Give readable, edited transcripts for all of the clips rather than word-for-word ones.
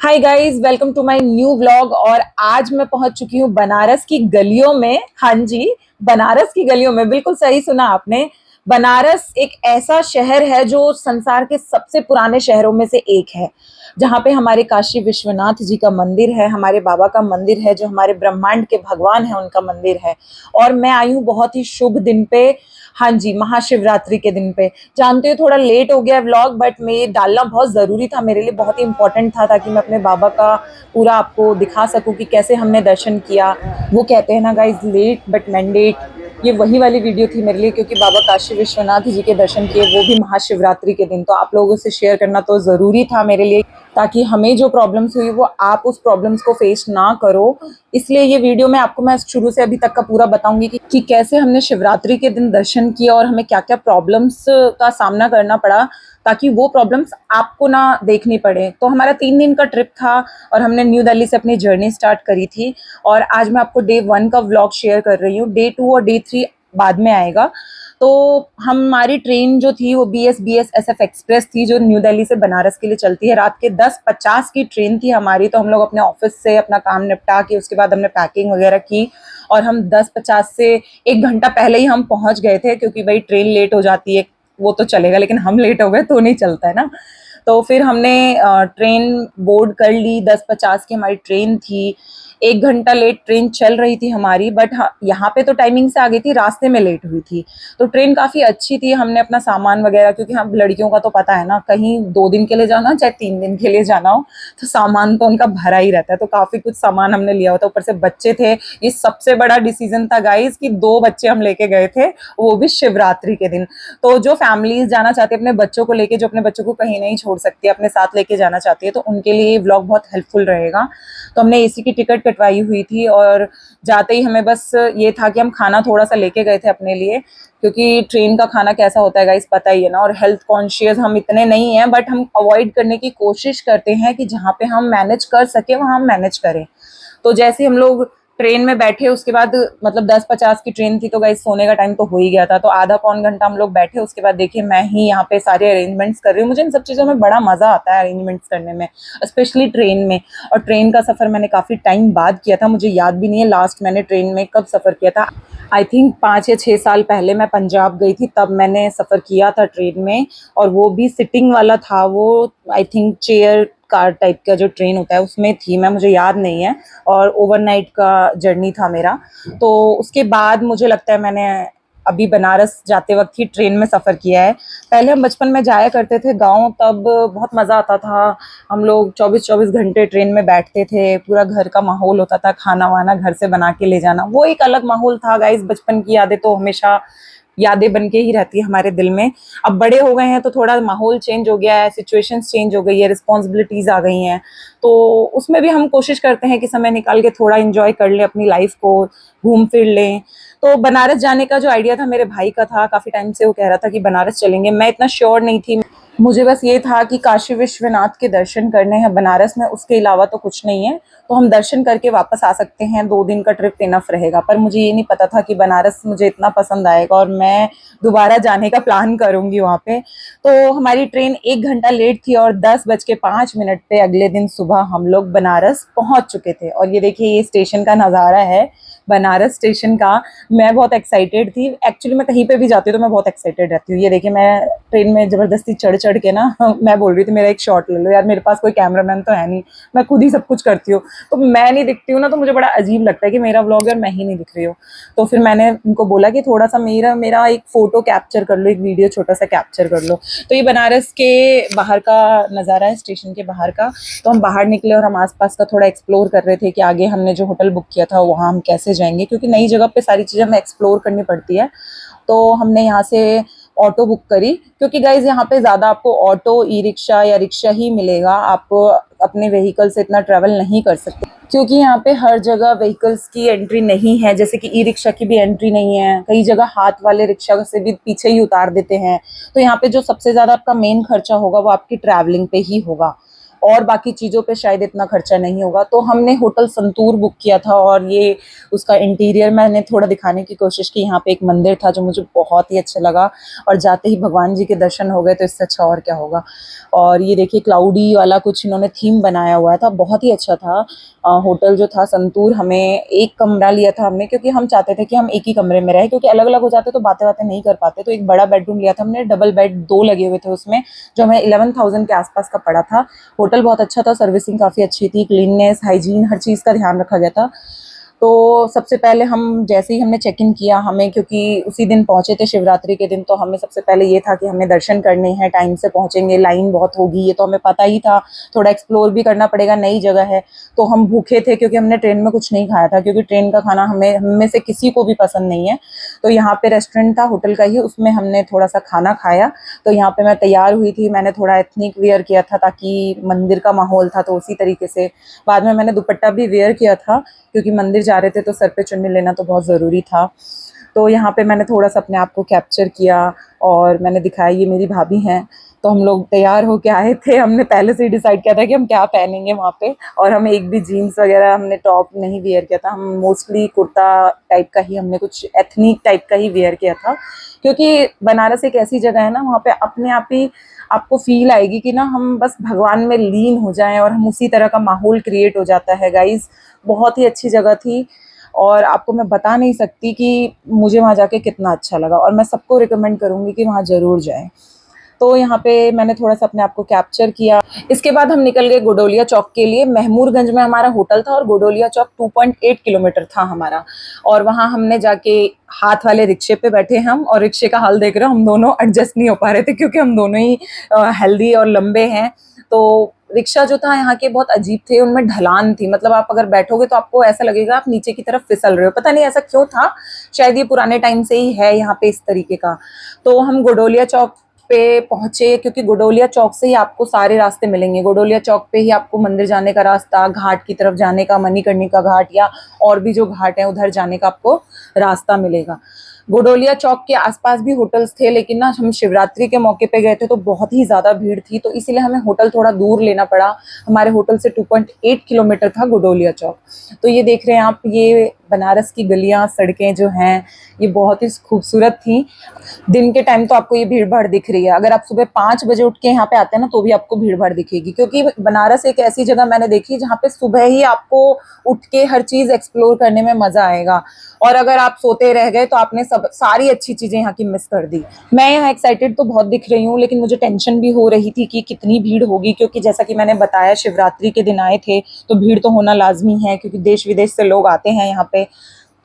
Hi guys, welcome to my new vlog. और आज मैं पहुंच चुकी हूँ बनारस की गलियों में। हाँ जी, बनारस की गलियों में, बिल्कुल सही सुना आपने। बनारस एक ऐसा शहर है जो संसार के सबसे पुराने शहरों में से एक है, जहाँ पे हमारे काशी विश्वनाथ जी का मंदिर है, हमारे बाबा का मंदिर है, जो हमारे ब्रह्मांड के भगवान है उनका मंदिर है। और मैं आई हूँ बहुत ही शुभ दिन पे। हाँ जी, महाशिवरात्रि के दिन पे। जानते हो थोड़ा लेट हो गया व्लॉग, बट मैं डालना बहुत ज़रूरी था, मेरे लिए बहुत ही इंपॉर्टेंट था, ताकि मैं अपने बाबा का पूरा आपको दिखा सकूं कि कैसे हमने दर्शन किया। वो कहते हैं ना गाइज, लेट बट मैंडेट। ये वही वाली वीडियो थी मेरे लिए, क्योंकि बाबा काशी विश्वनाथ जी के दर्शन किए, वो भी महाशिवरात्रि के दिन। तो आप लोगों से शेयर करना तो ज़रूरी था मेरे लिए, ताकि हमें जो प्रॉब्लम्स हुई वो आप उस प्रॉब्लम्स को फेस ना करो। इसलिए ये वीडियो में आपको मैं शुरू से अभी तक का पूरा बताऊंगी कि कैसे हमने शिवरात्रि के दिन दर्शन किया और हमें क्या क्या प्रॉब्लम्स का सामना करना पड़ा, ताकि वो प्रॉब्लम्स आपको ना देखनी पड़े। तो हमारा 3 दिन का ट्रिप था और हमने न्यू दिल्ली से अपनी जर्नी स्टार्ट करी थी। और आज मैं आपको डे 1 का व्लॉग शेयर कर रही हूँ। डे 2 और डे 3 बाद में आएगा। तो हमारी ट्रेन जो थी वो BSSF एक्सप्रेस थी, जो न्यू दिल्ली से बनारस के लिए चलती है। रात के 10:50 की ट्रेन थी हमारी। तो हम लोग अपने ऑफिस से अपना काम निपटा के उसके बाद हमने पैकिंग वगैरह की, और हम 10:50 से 1 घंटा पहले ही हम पहुंच गए थे, क्योंकि भाई ट्रेन लेट हो जाती है वो तो चलेगा, लेकिन हम लेट हो गए तो नहीं चलता है ना। तो फिर हमने ट्रेन बोर्ड कर ली। 10:50 की हमारी ट्रेन थी। 1 घंटा लेट ट्रेन चल रही थी हमारी, बट हाँ, यहाँ पे तो टाइमिंग से आ गई थी, रास्ते में लेट हुई थी। तो ट्रेन काफ़ी अच्छी थी। हमने अपना सामान वगैरह, क्योंकि हम लड़कियों का तो पता है ना, कहीं 2 दिन के लिए जाना चाहे 3 दिन के लिए जाना हो, तो सामान तो उनका भरा ही रहता है। तो काफ़ी कुछ सामान हमने लिया हुआ था, ऊपर से बच्चे थे। ये सबसे बड़ा डिसीजन था गाइज, कि 2 बच्चे हम लेके गए थे, वो भी शिवरात्रि के दिन। तो जो फैमिलीज जाना चाहते हैं अपने बच्चों को लेके, जो अपने बच्चों को कहीं नहीं छोड़ सकती, अपने साथ लेके जाना चाहती है, तो उनके लिए ये व्लॉग बहुत हेल्पफुल रहेगा। तो हमने AC की टिकट कटवाई हुई थी, और जाते ही हमें बस ये था कि हम खाना थोड़ा सा लेके गए थे अपने लिए, क्योंकि ट्रेन का खाना कैसा होता है गाइस पता ही है ना। और हेल्थ कॉन्शियस हम इतने नहीं हैं, बट हम अवॉइड करने की कोशिश करते हैं कि जहाँ पे हम मैनेज कर सके वहाँ हम मैनेज करें। तो जैसे हम लोग ट्रेन में बैठे, उसके बाद मतलब 10:50 की ट्रेन थी, तो गाइस सोने का टाइम तो हो ही गया था। तो आधा पौन घंटा हम लोग बैठे, उसके बाद देखिए मैं ही यहाँ पे सारे अरेंजमेंट्स कर रही हूँ। मुझे इन सब चीज़ों में बड़ा मज़ा आता है अरेंजमेंट्स करने में, स्पेशली ट्रेन में। और ट्रेन का सफ़र मैंने काफ़ी टाइम बाद किया था, मुझे याद भी नहीं है लास्ट मैंने ट्रेन में कब सफ़र किया था। आई थिंक 5 या 6 साल पहले मैं पंजाब गई थी, तब मैंने सफ़र किया था ट्रेन में। और वो भी सिटिंग वाला था, वो I think chair car type का जो ट्रेन होता है उसमें थी मैं, मुझे याद नहीं है। और ओवरनाइट का जर्नी था मेरा। तो उसके बाद मुझे लगता है मैंने अभी बनारस जाते वक्त ही ट्रेन में सफ़र किया है। पहले हम बचपन में जाया करते थे गांव, तब बहुत मज़ा आता था। हम लोग 24-24 घंटे ट्रेन में बैठते थे, पूरा घर का माहौल होता था, खाना वाना घर से बना के ले जाना, वो एक अलग माहौल था गाइस। बचपन की यादें तो हमेशा यादें बन के ही रहती है हमारे दिल में। अब बड़े हो गए हैं तो थोड़ा माहौल चेंज हो गया है, सिचुएशंस चेंज हो गई है, रिस्पॉन्सिबिलिटीज आ गई हैं। तो उसमें भी हम कोशिश करते हैं कि समय निकाल के थोड़ा इंजॉय कर लें अपनी लाइफ को, घूम फिर लें। तो बनारस जाने का जो आइडिया था मेरे भाई का था, काफ़ी टाइम से वो कह रहा था कि बनारस चलेंगे। मैं इतना श्योर नहीं थी, मुझे बस ये था कि काशी विश्वनाथ के दर्शन करने हैं बनारस में, उसके अलावा तो कुछ नहीं है। तो हम दर्शन करके वापस आ सकते हैं, 2 दिन का ट्रिप इनफ रहेगा। पर मुझे ये नहीं पता था कि बनारस मुझे इतना पसंद आएगा और मैं दोबारा जाने का प्लान करूंगी वहाँ पे। तो हमारी ट्रेन 1 घंटा लेट थी, और 10:05 पे अगले दिन सुबह हम लोग बनारस पहुंच चुके थे। और ये देखिए, ये स्टेशन का नज़ारा है बनारस स्टेशन का। मैं बहुत एक्साइटेड थी, एक्चुअली मैं कहीं पे भी जाती हूँ तो मैं बहुत एक्साइटेड रहती हूँ। ये देखिए, मैं ट्रेन में ज़बरदस्ती चढ़ चढ़ के ना मैं बोल रही थी मेरा एक शॉट ले लो यार, मेरे पास कोई कैमरामैन तो है नहीं, मैं खुद ही सब कुछ करती हूँ। तो मैं नहीं दिखती हूँ ना, तो मुझे बड़ा अजीब लगता है कि मेरा व्लॉग यार मैं ही नहीं दिख रही हूँ। तो फिर मैंने उनको बोला कि थोड़ा सा मेरा मेरा एक फ़ोटो कैप्चर कर लो, एक वीडियो छोटा सा कैप्चर कर लो। तो ये बनारस के बाहर का नज़ारा है, स्टेशन के बाहर का। तो हम बाहर निकले और हम आसपास का थोड़ा एक्सप्लोर कर रहे थे कि आगे हमने जो होटल बुक किया था वहाँ हम कैसे जाएंगे, क्योंकि नई जगह पे सारी चीज़ें हमें एक्सप्लोर करनी पड़ती है। तो हमने यहाँ से ऑटो बुक करी, क्योंकि गाइज यहाँ पे ज़्यादा आपको ऑटो, ई रिक्शा या रिक्शा ही मिलेगा। आप अपने व्हीकल से इतना ट्रैवल नहीं कर सकते, क्योंकि यहाँ पे हर जगह व्हीकल्स की एंट्री नहीं है। जैसे कि ई रिक्शा की भी एंट्री नहीं है, कई जगह हाथ वाले रिक्शा से भी पीछे ही उतार देते हैं। तो यहाँ पे जो सबसे ज़्यादा आपका मेन खर्चा होगा वो आपकी ट्रैवलिंग पे ही होगा। और बाकी चीज़ों पे शायद इतना खर्चा नहीं होगा। तो हमने होटल संतूर बुक किया था और ये उसका इंटीरियर मैंने थोड़ा दिखाने की कोशिश की। यहाँ पे एक मंदिर था जो मुझे बहुत ही अच्छा लगा और जाते ही भगवान जी के दर्शन हो गए, तो इससे अच्छा और क्या होगा। और ये देखिए क्लाउडी वाला कुछ इन्होंने थीम बनाया हुआ था, बहुत ही अच्छा था। होटल जो था संतूर, हमें एक कमरा लिया था हमने, क्योंकि हम चाहते थे कि हम एक ही कमरे में रहें, क्योंकि अलग अलग हो जाते तो बातें बातें नहीं कर पाते। तो एक बड़ा बेडरूम लिया था हमने, डबल बेड 2 लगे हुए थे उसमें, जो हमें 11,000 के आसपास का पड़ा था। होटल बहुत अच्छा था, सर्विसिंग काफ़ी अच्छी थी, क्लीननेस, हाइजीन, हर चीज़ का ध्यान रखा गया था। तो सबसे पहले हम जैसे ही हमने चेक इन किया, हमें क्योंकि उसी दिन पहुंचे थे शिवरात्रि के दिन, तो हमें सबसे पहले ये था कि हमें दर्शन करने हैं, टाइम से पहुंचेंगे, लाइन बहुत होगी, ये तो हमें पता ही था। थोड़ा एक्सप्लोर भी करना पड़ेगा, नई जगह है। तो हम भूखे थे क्योंकि हमने ट्रेन में कुछ नहीं खाया था, क्योंकि ट्रेन का खाना हम में से किसी को भी पसंद नहीं है। तो यहाँ पे रेस्टोरेंट था होटल का ही, उसमें हमने थोड़ा सा खाना खाया। तो यहाँ पे मैं तैयार हुई थी, मैंने थोड़ा एथनिक वेयर किया था ताकि मंदिर का माहौल था, तो उसी तरीके से। बाद में मैंने दुपट्टा भी वेयर किया था, क्योंकि मंदिर जा रहे थे तो सर पे चुन्नी लेना तो बहुत ज़रूरी था। तो यहाँ पे मैंने थोड़ा सा अपने आप को कैप्चर किया और मैंने दिखाया, ये मेरी भाभी हैं। तो हम लोग तैयार होके आए थे, हमने पहले से ही डिसाइड किया था कि हम क्या पहनेंगे वहाँ पे। और हमें एक भी जीन्स वगैरह, हमने टॉप नहीं वेयर किया था, हम मोस्टली कुर्ता टाइप का ही, हमने कुछ एथनिक टाइप का ही वेयर किया था। क्योंकि बनारस एक ऐसी जगह है ना, वहाँ पे अपने आप ही आपको फील आएगी कि ना हम बस भगवान में लीन हो जाएं, और हम उसी तरह का माहौल क्रिएट हो जाता है गाइस। बहुत ही अच्छी जगह थी और आपको मैं बता नहीं सकती कि मुझे वहाँ जाके कितना अच्छा लगा, और मैं सबको रिकमेंड करूँगी कि वहाँ ज़रूर जाएं। तो यहाँ पे मैंने थोड़ा सा अपने आप को कैप्चर किया। इसके बाद हम निकल गए गोडोलिया चौक के लिए। महमूरगंज में हमारा होटल था और गोडोलिया चौक 2.8 किलोमीटर था हमारा। और वहाँ हमने जाके हाथ वाले रिक्शे पे बैठे हम, और रिक्शे का हाल देख रहे हो, हम दोनों एडजस्ट नहीं हो पा रहे थे क्योंकि हम दोनों ही हेल्दी और लंबे हैं। तो रिक्शा जो था यहाँ के बहुत अजीब थे, उनमें ढलान थी, मतलब आप अगर बैठोगे तो आपको ऐसा लगेगा आप नीचे की तरफ फिसल रहे हो। पता नहीं ऐसा क्यों था, शायद ये पुराने टाइम से ही है यहाँ पे इस तरीके का। तो हम गोडोलिया चौक पे पहुंचे, क्योंकि गोडोलिया चौक से ही आपको सारे रास्ते मिलेंगे। गोडोलिया चौक पे ही आपको मंदिर जाने का रास्ता, घाट की तरफ जाने का, मणिकर्णिका घाट या और भी जो घाट है उधर जाने का आपको रास्ता मिलेगा। गोडोलिया चौक के आसपास भी होटल्स थे, लेकिन ना हम शिवरात्रि के मौके पे गए थे तो बहुत ही ज़्यादा भीड़ थी, तो इसीलिए हमें होटल थोड़ा दूर लेना पड़ा। हमारे होटल से 2.8 किलोमीटर था गोडोलिया चौक। तो ये देख रहे हैं आप, ये बनारस की गलियाँ, सड़कें जो हैं, ये बहुत ही खूबसूरत थी। दिन के टाइम तो आपको ये भीड़ भाड़ दिख रही है, अगर आप सुबह 5 बजे उठ के यहाँ पे आते हैं ना तो भी आपको भीड़ भाड़ दिखेगी, क्योंकि बनारस एक ऐसी जगह मैंने देखी जहाँ पे सुबह ही आपको उठ के हर चीज़ एक्सप्लोर करने में मज़ा आएगा। और अगर आप सोते रह गए तो आपने सब सारी अच्छी चीज़ें यहाँ की मिस कर दी। मैं यहाँ एक्साइटेड तो बहुत दिख रही हूँ, लेकिन मुझे टेंशन भी हो रही थी कि कितनी भीड़ होगी, क्योंकि जैसा कि मैंने बताया शिवरात्रि के दिन आए थे, तो भीड़ तो होना लाजमी है, क्योंकि देश विदेश से लोग आते हैं यहाँ पे।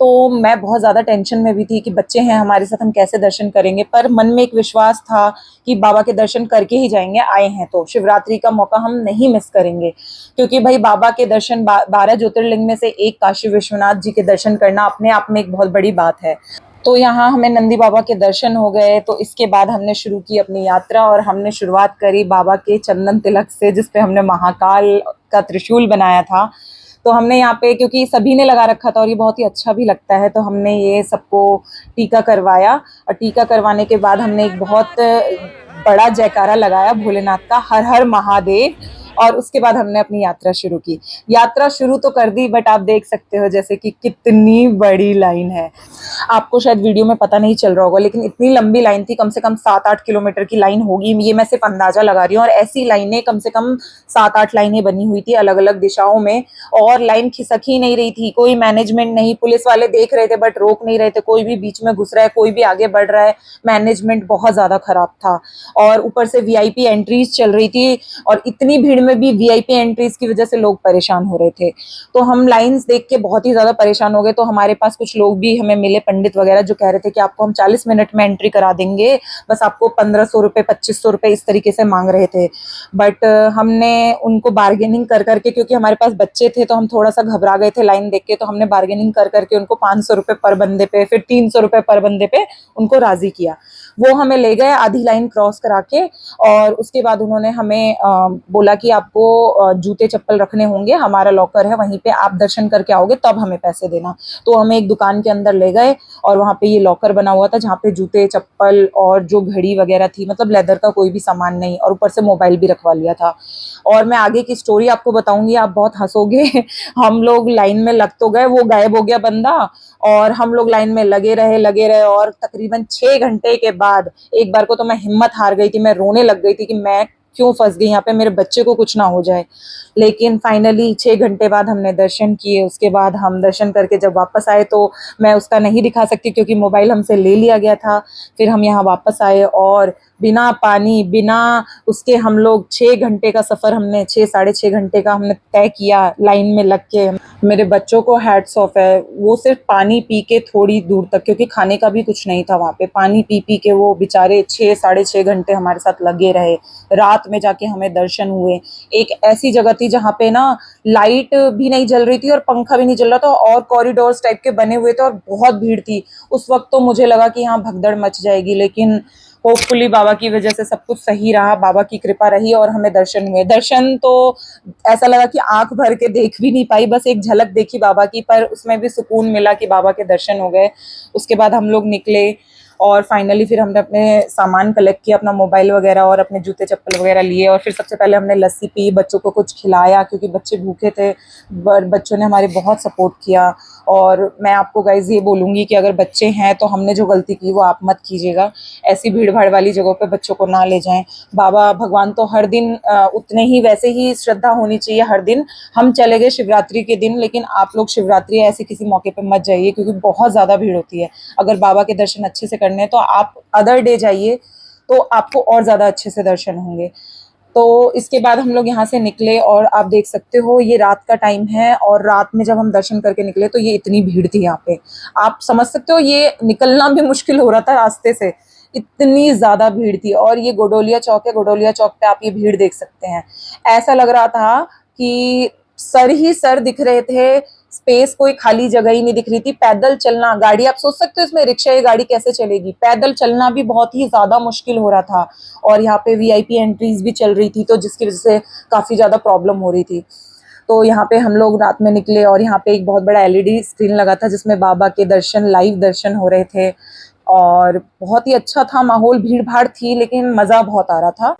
तो मैं बहुत ज़्यादा टेंशन में भी थी कि बच्चे हैं हमारे साथ, हम कैसे दर्शन करेंगे। पर मन में एक विश्वास था कि बाबा के दर्शन करके ही जाएंगे, आए हैं तो शिवरात्रि का मौका हम नहीं मिस करेंगे, क्योंकि भाई बाबा के दर्शन 12 ज्योतिर्लिंग में से एक काशी विश्वनाथ जी के दर्शन करना अपने आप में एक बहुत बड़ी बात है। तो यहाँ हमें नंदी बाबा के दर्शन हो गए, तो इसके बाद हमने शुरू की अपनी यात्रा, और हमने शुरुआत करी बाबा के चंदन तिलक से, जिसपे हमने महाकाल का त्रिशूल बनाया था। तो हमने यहाँ पे, क्योंकि सभी ने लगा रखा था और ये बहुत ही अच्छा भी लगता है, तो हमने ये सबको टीका करवाया। और टीका करवाने के बाद हमने एक बहुत बड़ा जयकारा लगाया भोलेनाथ का, हर हर महादेव। और उसके बाद हमने अपनी यात्रा शुरू की। यात्रा शुरू तो कर दी, बट आप देख सकते हो जैसे कि कितनी बड़ी लाइन है। आपको शायद वीडियो में पता नहीं चल रहा होगा, लेकिन इतनी लंबी लाइन थी, कम से कम 7-8 किलोमीटर की लाइन होगी, ये मैं सिर्फ अंदाजा लगा रही हूँ। और ऐसी लाइनें कम से कम 7-8 लाइनें बनी हुई थी अलग अलग दिशाओं में, और लाइन खिसक ही नहीं रही थी, कोई मैनेजमेंट नहीं। पुलिस वाले देख रहे थे बट रोक नहीं रहे थे, कोई भी बीच में घुस रहा है, कोई भी आगे बढ़ रहा है। मैनेजमेंट बहुत ज्यादा खराब था, और ऊपर से वीआईपी एंट्रीज चल रही थी, और इतनी भीड़ में भी वीआईपी एंट्रीज की वजह से लोग परेशान हो रहे थे। तो हम लाइंस देख के बहुत ही ज्यादा परेशान हो गए। तो हमारे पास कुछ लोग भी हमें मिले, पंडित वगैरह, जो कह रहे थे कि आपको हम 40 मिनट में एंट्री करा देंगे, बस आपको 1500 रुपये 2500 रुपये इस तरीके से मांग रहे थे। बट हमने उनको बार्गेनिंग कर करके, क्योंकि हमारे पास बच्चे थे तो हम थोड़ा सा घबरा गए थे लाइन देख के, तो हमने बार्गेनिंग कर करके उनको 500 रुपये पर बंदे पे, फिर 300 रुपये पर बंदे पे उनको राजी किया। वो हमें ले गए आधी लाइन क्रॉस करा के, और उसके बाद उन्होंने हमें बोला कि आपको जूते चप्पल रखने होंगे, हमारा लॉकर है वहीं पे, आप दर्शन करके आओगे तब हमें पैसे देना। तो हमें एक दुकान के अंदर ले गए और वहाँ पे ये लॉकर बना हुआ था जहाँ पे जूते चप्पल और जो घड़ी वगैरह थी, मतलब लेदर का कोई भी सामान नहीं, और ऊपर से मोबाइल भी रखवा लिया था। और मैं आगे की स्टोरी आपको बताऊंगी, आप बहुत हंसोगे। हम लोग लाइन में लग तो गए, वो गायब हो गया बंदा, और हम लोग लाइन में लगे रहे, और तकरीबन 6 घंटे के बाद एक बार को तो मैं हिम्मत हार गई थी, मैं रोने लग गई थी कि मैं क्यों फंस गई यहाँ पे, मेरे बच्चे को कुछ ना हो जाए। लेकिन फाइनली 6 घंटे बाद हमने दर्शन किए। उसके बाद हम दर्शन करके जब वापस आए तो मैं उसका नहीं दिखा सकती क्योंकि मोबाइल हमसे ले लिया गया था। फिर हम यहाँ वापस आए और बिना पानी, बिना उसके हम लोग 6 घंटे का सफ़र, हमने 6 साढ़े 6 घंटे का हमने तय किया लाइन में लग के। मेरे बच्चों को हैट्स ऑफ है, वो सिर्फ पानी पी के थोड़ी दूर तक, क्योंकि खाने का भी कुछ नहीं था वहाँ पे, पानी पी पी के वो बेचारे 6 साढ़े 6 घंटे हमारे साथ लगे रहे। रात में जाके हमें दर्शन हुए। एक ऐसी जगह थी जहाँ पे ना लाइट भी नहीं जल रही थी और पंखा भी नहीं चल रहा था, और कॉरिडोर्स टाइप के बने हुए थे और बहुत भीड़ थी। उस वक्त तो मुझे लगा कि यहाँ भगदड़ मच जाएगी, लेकिन होपफुली बाबा की वजह से सब कुछ सही रहा, बाबा की कृपा रही और हमें दर्शन हुए। दर्शन तो ऐसा लगा कि आंख भर के देख भी नहीं पाई, बस एक झलक देखी बाबा की, पर उसमें भी सुकून मिला कि बाबा के दर्शन हो गए। उसके बाद हम लोग निकले और फाइनली फिर हमने अपने सामान कलेक्ट किया, अपना मोबाइल वगैरह और अपने जूते चप्पल वगैरह लिए, और फिर सबसे पहले हमने लस्सी पी, बच्चों को कुछ खिलाया क्योंकि बच्चे भूखे थे। बच्चों ने हमारे बहुत सपोर्ट किया। और मैं आपको गाइज ये बोलूँगी कि अगर बच्चे हैं तो हमने जो गलती की वो आप मत कीजिएगा, ऐसी भीड़ भाड़ वाली जगहों पे बच्चों को ना ले जाएं। बाबा भगवान तो हर दिन उतने ही, वैसे ही श्रद्धा होनी चाहिए हर दिन। हम चले गए शिवरात्रि के दिन, लेकिन आप लोग शिवरात्रि ऐसे किसी मौके पे मत जाइए क्योंकि बहुत ज़्यादा भीड़ होती है। अगर बाबा के दर्शन अच्छे से करने हैं तो आप अदर डे जाइए, तो आपको और ज़्यादा अच्छे से दर्शन होंगे। तो इसके बाद हम लोग यहाँ से निकले और आप देख सकते हो ये रात का टाइम है, और रात में जब हम दर्शन करके निकले तो ये इतनी भीड़ थी यहाँ पे, आप समझ सकते हो, ये निकलना भी मुश्किल हो रहा था रास्ते से, इतनी ज़्यादा भीड़ थी। और ये गोडोलिया चौक है, गोडोलिया चौक पे आप ये भीड़ देख सकते हैं। ऐसा लग रहा था कि सर ही सर दिख रहे थे, स्पेस कोई खाली जगह ही नहीं दिख रही थी। पैदल चलना, गाड़ी आप सोच सकते हो इसमें रिक्शा या गाड़ी कैसे चलेगी, पैदल चलना भी बहुत ही ज्यादा मुश्किल हो रहा था। और यहाँ पे वीआईपी एंट्रीज भी चल रही थी, तो जिसकी वजह से काफी ज्यादा प्रॉब्लम हो रही थी। तो यहाँ पे हम लोग रात में निकले और यहाँ पे एक बहुत बड़ा एलईडी स्क्रीन लगा था जिसमें बाबा के दर्शन, लाइव दर्शन हो रहे थे, और बहुत ही अच्छा था माहौल। भीड़ भाड़ थी लेकिन मजा बहुत आ रहा था।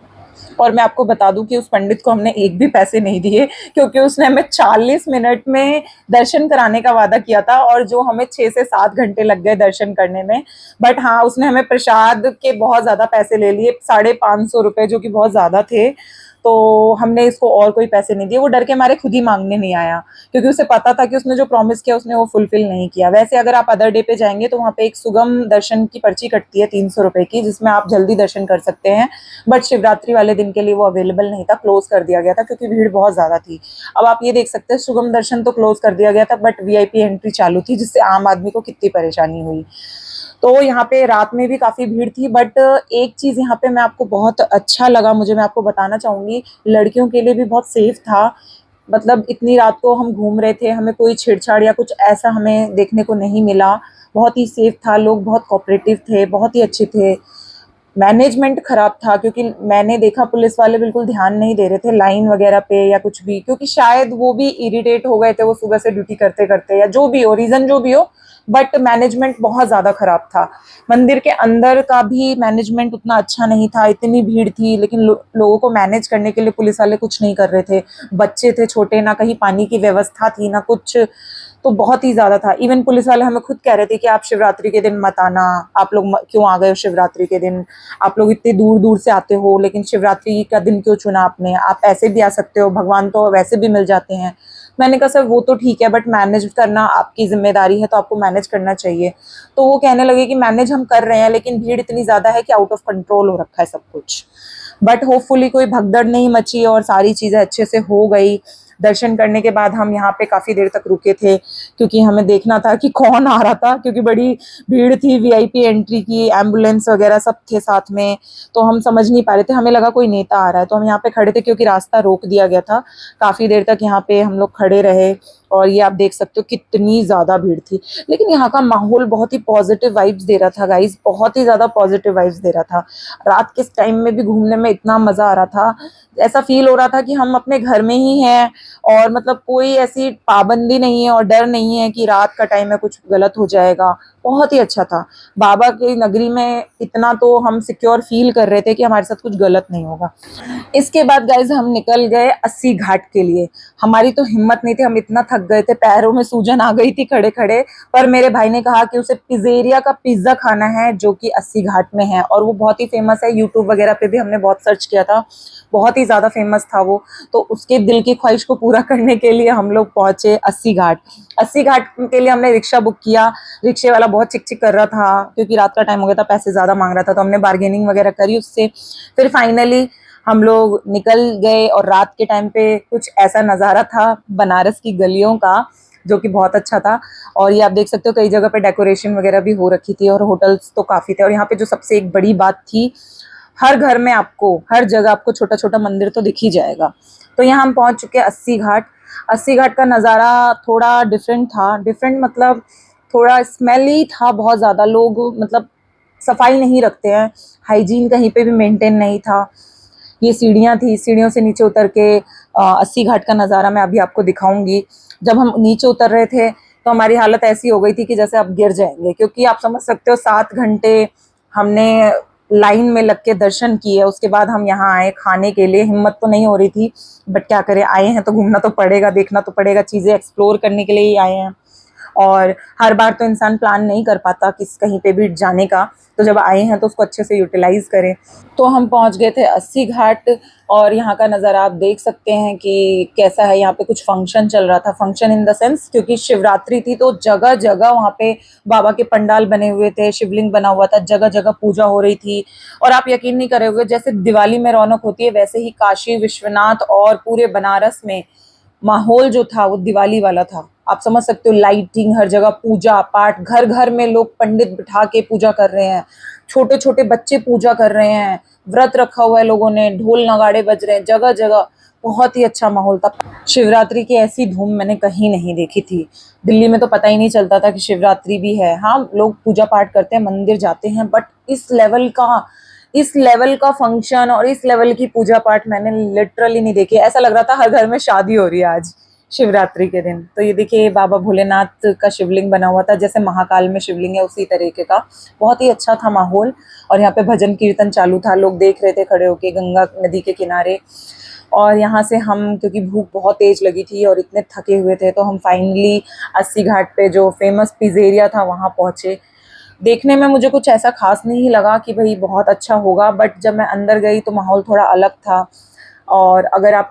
और मैं आपको बता दूं कि उस पंडित को हमने एक भी पैसे नहीं दिए, क्योंकि उसने हमें 40 मिनट में दर्शन कराने का वादा किया था, और जो हमें 6 से 7 घंटे लग गए दर्शन करने में। बट हाँ, उसने हमें प्रसाद के बहुत ज्यादा पैसे ले लिए, 550 रुपए, जो कि बहुत ज्यादा थे। तो हमने इसको और कोई पैसे नहीं दिए, वो डर के मारे खुद ही मांगने नहीं आया, क्योंकि उसे पता था कि उसने जो प्रॉमिस किया उसने वो फुलफिल नहीं किया। वैसे अगर आप अदर डे पे जाएंगे तो वहाँ पे एक सुगम दर्शन की पर्ची कटती है 300 रुपए की, जिसमें आप जल्दी दर्शन कर सकते हैं। बट शिवरात्रि वाले दिन के लिए वो अवेलेबल नहीं था, क्लोज कर दिया गया था क्योंकि भीड़ बहुत ज्यादा थी। अब आप ये देख सकते हैं, सुगम दर्शन तो क्लोज कर दिया गया था, बट वीआईपी एंट्री चालू थी, जिससे आम आदमी को कितनी परेशानी हुई। तो यहाँ पे रात में भी काफी भीड़ थी, बट एक चीज यहाँ पे मैं आपको बहुत अच्छा लगा, मुझे, मैं आपको बताना चाहूंगी, लड़कियों के लिए भी बहुत सेफ था। मतलब इतनी रात को हम घूम रहे थे, हमें कोई छेड़छाड़ या कुछ ऐसा हमें देखने को नहीं मिला। बहुत ही सेफ था, लोग बहुत कोऑपरेटिव थे, बहुत ही अच्छे थे। मैनेजमेंट खराब था क्योंकि मैंने देखा पुलिस वाले बिल्कुल ध्यान नहीं दे रहे थे लाइन वगैरह पे या कुछ भी, क्योंकि शायद वो भी इरिटेट हो गए थे, वो सुबह से ड्यूटी करते करते, या जो भी हो, रीजन जो भी हो, बट मैनेजमेंट बहुत ज्यादा खराब था। मंदिर के अंदर का भी मैनेजमेंट उतना अच्छा नहीं था, इतनी भीड़ थी, लेकिन लोगों को मैनेज करने के लिए पुलिस वाले कुछ नहीं कर रहे थे। बच्चे थे छोटे, ना कहीं पानी की व्यवस्था थी ना कुछ, तो बहुत ही ज्यादा था। इवन पुलिस वाले हमें खुद कह रहे थे कि आप शिवरात्रि के दिन मत आना, आप लोग क्यों आ गए हो शिवरात्रि के दिन, आप लोग इतने दूर दूर से आते हो, लेकिन शिवरात्रि का दिन क्यों चुना आपने, आप ऐसे भी आ सकते हो, भगवान तो वैसे भी मिल जाते हैं। मैंने कहा सर वो तो ठीक है, बट मैनेज करना आपकी जिम्मेदारी है, तो आपको मैनेज करना चाहिए। तो वो कहने लगे कि मैनेज हम कर रहे हैं, लेकिन भीड़ इतनी ज्यादा है कि आउट ऑफ कंट्रोल हो रखा है सब कुछ। बट होपफुली कोई भगदड़ नहीं मची और सारी चीजें अच्छे से हो गई। दर्शन करने के बाद हम यहाँ पे काफी देर तक रुके थे, क्योंकि हमें देखना था कि कौन आ रहा था, क्योंकि बड़ी भीड़ थी, वीआईपी एंट्री की, एम्बुलेंस वगैरह सब थे साथ में, तो हम समझ नहीं पा रहे थे। हमें लगा कोई नेता आ रहा है, तो हम यहाँ पे खड़े थे क्योंकि रास्ता रोक दिया गया था। काफी देर तक यहाँ पे हम लोग खड़े रहे और ये आप देख सकते हो कितनी ज्यादा भीड़ थी, लेकिन यहाँ का माहौल बहुत ही पॉजिटिव वाइब्स दे रहा था गाइस, बहुत ही ज्यादा पॉजिटिव वाइब्स दे रहा था। रात के टाइम में भी घूमने में इतना मजा आ रहा था, ऐसा फील हो रहा था कि हम अपने घर में ही हैं, और मतलब कोई ऐसी पाबंदी नहीं है और डर नहीं है कि रात का टाइम में कुछ गलत हो जाएगा। बहुत ही अच्छा था। बाबा की नगरी में इतना तो हम सिक्योर फील कर रहे थे कि हमारे साथ कुछ गलत नहीं होगा। इसके बाद गाइज हम निकल गए अस्सी घाट के लिए। हमारी तो हिम्मत नहीं थी, हम इतना थक गए थे, पैरों में सूजन आ गई थी खड़े खड़े। पर मेरे भाई ने कहा कि उसे पिज़्ज़ेरिया का पिज्जा खाना है जो कि अस्सी घाट में है, और वो बहुत ही फेमस है। यूट्यूब वगैरह पे भी हमने बहुत सर्च किया था, बहुत ही ज्यादा फेमस था वो। तो उसके दिल की ख्वाहिश को पूरा करने के लिए हम लोग पहुंचे अस्सी घाट। अस्सी घाट के लिए हमने रिक्शा बुक किया। रिक्शे वाला बहुत चिक चिक कर रहा था क्योंकि रात का टाइम हो गया था, पैसे ज्यादा मांग रहा था, तो हमने बार्गेनिंग वगैरह करी उससे। फिर फाइनली हम लोग निकल गए, और रात के टाइम पे कुछ ऐसा नज़ारा था बनारस की गलियों का जो कि बहुत अच्छा था। और ये आप देख सकते हो कई जगह पे डेकोरेशन वगैरह भी हो रखी थी, और होटल्स तो काफ़ी थे। और यहाँ पे जो सबसे एक बड़ी बात थी, हर घर में आपको हर जगह आपको छोटा छोटा मंदिर तो दिख ही जाएगा। तो यहाँ हम पहुँच चुके हैं अस्सी घाट। अस्सी घाट का नज़ारा थोड़ा डिफरेंट था। डिफरेंट मतलब थोड़ा स्मेली था बहुत ज़्यादा। लोग मतलब सफाई नहीं रखते हैं, हाइजीन कहीं पे भी मेंटेन नहीं था। ये सीढ़ियाँ थी, सीढ़ियों से नीचे उतर के अस्सी घाट का नज़ारा मैं अभी आपको दिखाऊंगी। जब हम नीचे उतर रहे थे तो हमारी हालत ऐसी हो गई थी कि जैसे आप गिर जाएंगे, क्योंकि आप समझ सकते हो 7 घंटे हमने लाइन में लग के दर्शन किए। उसके बाद हम यहाँ आए खाने के लिए। हिम्मत तो नहीं हो रही थी, बट क्या करें, आए हैं तो घूमना तो पड़ेगा, देखना तो पड़ेगा, चीज़ें एक्सप्लोर करने के लिए ही आए हैं। और हर बार तो इंसान प्लान नहीं कर पाता किस कहीं पे भी जाने का, तो जब आए हैं तो उसको अच्छे से यूटिलाइज करें। तो हम पहुंच गए थे अस्सी घाट, और यहाँ का नज़ारा आप देख सकते हैं कि कैसा है। यहाँ पे कुछ फंक्शन चल रहा था, फंक्शन इन द सेंस क्योंकि शिवरात्रि थी तो जगह जगह वहाँ पे बाबा के पंडाल बने हुए थे, शिवलिंग बना हुआ था, जगह जगह पूजा हो रही थी। और आप यकीन नहीं करोगे, जैसे दिवाली में रौनक होती है वैसे ही काशी विश्वनाथ और पूरे बनारस में माहौल जो था वो दिवाली वाला था। आप समझ सकते हो, लाइटिंग हर जगह, पूजा पाठ, घर घर में लोग पंडित बिठा के पूजा कर रहे हैं, छोटे छोटे बच्चे पूजा कर रहे हैं, व्रत रखा हुआ है लोगों ने, ढोल नगाड़े बज रहे हैं जगह जगह। बहुत ही अच्छा माहौल था। शिवरात्रि की ऐसी धूम मैंने कहीं नहीं देखी थी। दिल्ली में तो पता ही नहीं चलता था कि शिवरात्रि भी है। हाँ, लोग पूजा पाठ करते हैं, मंदिर जाते हैं, बट इस लेवल का फंक्शन और इस लेवल की पूजा पाठ मैंने लिटरली नहीं देखी। ऐसा लग रहा था हर घर में शादी हो रही है आज शिवरात्रि के दिन। तो ये देखिए बाबा भोलेनाथ का शिवलिंग बना हुआ था, जैसे महाकाल में शिवलिंग है उसी तरीके का। बहुत ही अच्छा था माहौल। और यहाँ पे भजन कीर्तन चालू था, लोग देख रहे थे खड़े होके गंगा नदी के किनारे। और यहाँ से हम, क्योंकि भूख बहुत तेज लगी थी और इतने थके हुए थे, तो हम फाइनली अस्सी घाट पे जो फेमस पिज़्ज़ेरिया था वहाँ पहुँचे। देखने में मुझे कुछ ऐसा खास नहीं लगा कि भाई बहुत अच्छा होगा, बट जब मैं अंदर गई तो माहौल थोड़ा अलग था। और अगर आप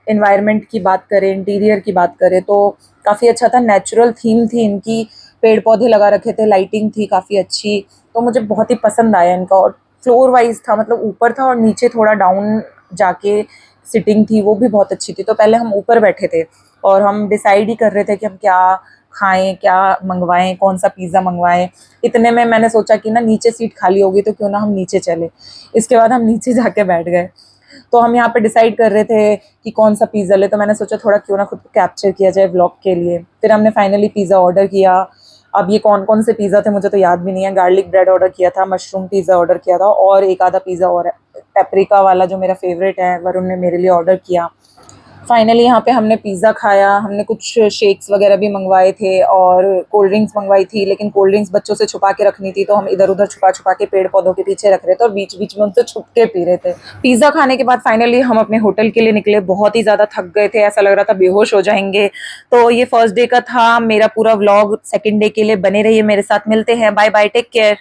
एनवायरनमेंट की बात करें, इंटीरियर की बात करें, तो काफ़ी अच्छा था। नेचुरल थीम थी इनकी, पेड़ पौधे लगा रखे थे, लाइटिंग थी काफ़ी अच्छी। तो मुझे बहुत ही पसंद आया इनका। और फ्लोर वाइज था, मतलब ऊपर था और नीचे थोड़ा डाउन जाके सिटिंग थी, वो भी बहुत अच्छी थी। तो पहले हम ऊपर बैठे थे और हम डिसाइड ही कर रहे थे कि हम क्या खाएं, क्या मंगवाएं, कौन सा पिज़्ज़ा मंगवाएं। इतने में मैंने सोचा कि ना नीचे सीट खाली होगी तो क्यों ना हम नीचे चले। इसके बाद हम नीचे जाके बैठ गए। तो हम यहाँ पे डिसाइड कर रहे थे कि कौन सा पिज़्ज़ा ले, तो मैंने सोचा थोड़ा क्यों ना खुद को कैप्चर किया जाए व्लॉग के लिए। फिर हमने फाइनली पिज़्ज़ा ऑर्डर किया। अब ये कौन कौन से पिज़्ज़ा थे मुझे तो याद भी नहीं है। गार्लिक ब्रेड ऑर्डर किया था, मशरूम पिज़्ज़ा ऑर्डर किया था, और एक आधा पिज़्ज़ा और पेपरिका वाला जो मेरा फेवरेट है वरुण ने मेरे लिए ऑर्डर किया। फाइनली यहाँ पे हमने पिज़्ज़ा खाया। हमने कुछ शेक्स वगैरह भी मंगवाए थे और कोल्ड ड्रिंक्स मंगवाई थी, लेकिन कोल्ड ड्रिंक्स बच्चों से छुपा के रखनी थी, तो हम इधर उधर छुपा छुपा के पेड़ पौधों के पीछे रख रहे थे और बीच बीच में उनसे छुप के पी रहे थे। पिज़्ज़ा खाने के बाद फाइनली हम अपने होटल के लिए निकले। बहुत ही ज़्यादा थक गए थे, ऐसा लग रहा था बेहोश हो जाएंगे। तो ये फर्स्ट डे का था मेरा पूरा व्लॉग। सेकेंड डे के लिए बने रहिए मेरे साथ। मिलते हैं, बाय बाय, टेक केयर।